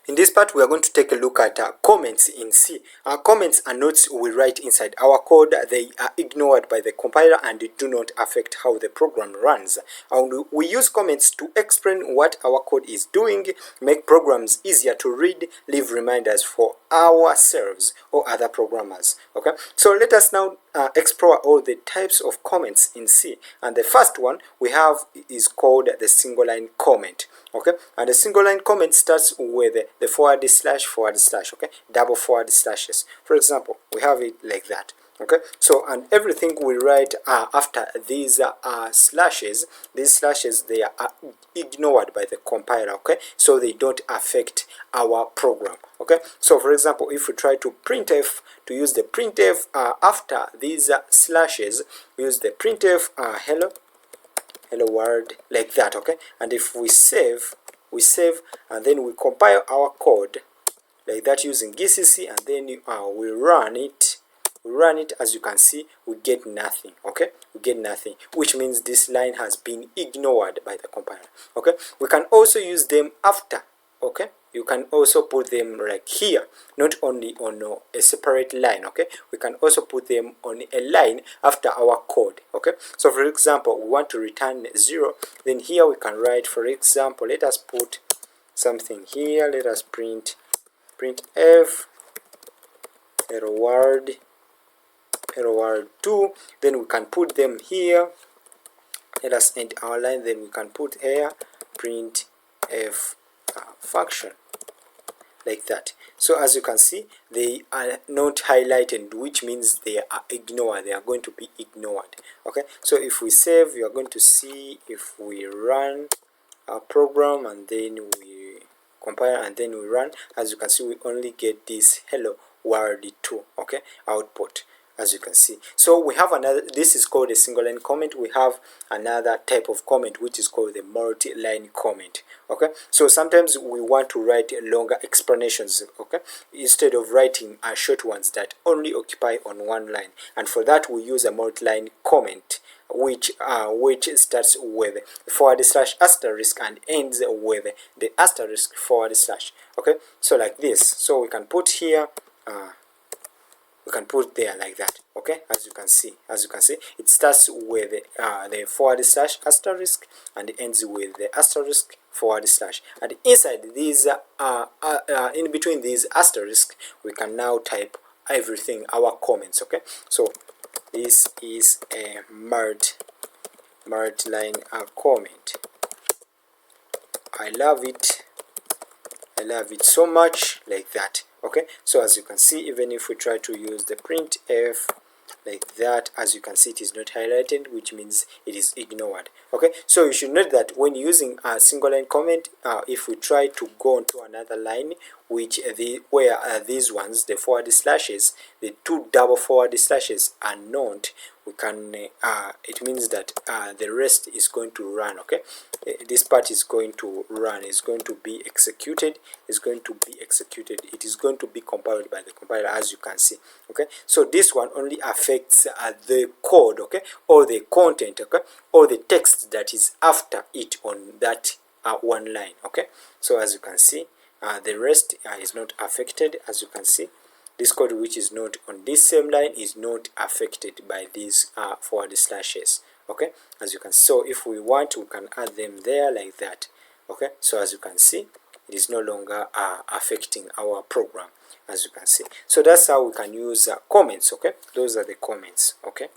In this part, we are going to take a look at comments in C. Comments are notes we write inside our code. They are ignored by the compiler and they do not affect how the program runs. And we use comments to explain what our code is doing, make programs easier to read, leave reminders for ourselves or other programmers. Okay, so let us now explore all the types of comments in C. And the first one we have is called the single line comment. Okay, and the single line comment starts with the forward slash, okay, double forward slashes. For example, we have it like that. Okay, so and everything we write after these slashes, they are ignored by the compiler. Okay, so they don't affect our program. Okay, so for example, if we try to printf, to use the printf after these slashes, we use the printf hello world, like that. Okay, and if we save and then we compile our code like that using gcc, and then we run it. As you can see, we get nothing. Okay, we get nothing, which means this line has been ignored by the compiler. Okay, we can also use them after. Okay, you can also put them like here, not only on a separate line. Okay, we can also put them on a line after our code. Okay, so for example, we want to return 0, then here we can write, for example, let us put something here. Let us print f hello world 2, then we can put them here. Let us end our line, then we can put here print f function, like that. So as you can see, they are not highlighted, which means they are ignored. They are going to be ignored. Okay, so if we save, you are going to see, if we run our program and then we compile and then we run, as you can see, we only get this hello world 2, okay, output, as you can see. So we have another, this is called a single line comment. We have another type of comment which is called the multi-line comment. Okay, so sometimes we want to write longer explanations, okay, instead of writing short ones that only occupy on one line, and for that we use a multi-line comment which starts with forward slash asterisk and ends with the asterisk forward slash. Okay, so like this. So we can put here we can put there like that. Okay, as you can see, it starts with the forward slash asterisk and ends with the asterisk forward slash, and inside these in between these asterisk we can now type everything, our comments. Okay, so this is a multi-line comment. I love it so much, like that. Okay, so as you can see, even if we try to use the printf like that, as you can see, it is not highlighted, which means it is ignored. Okay, so you should note that when using a single line comment, if we try to go onto another line, which where these ones, the forward slashes, the two double forward slashes are not, we can it means that the rest is going to run. Okay, this part is going to run, is going to be executed, it is going to be compiled by the compiler, as you can see. Okay, so this one only affects the code, okay, or the content, okay, or the text that is after it on that one line. Okay, so as you can see, the rest is not affected. As you can see, this code which is not on this same line is not affected by these forward slashes. Okay, as you can see, so if we want, we can add them there like that. Okay, so as you can see, it is no longer affecting our program, as you can see. So that's how we can use comments. Okay, those are the comments. Okay.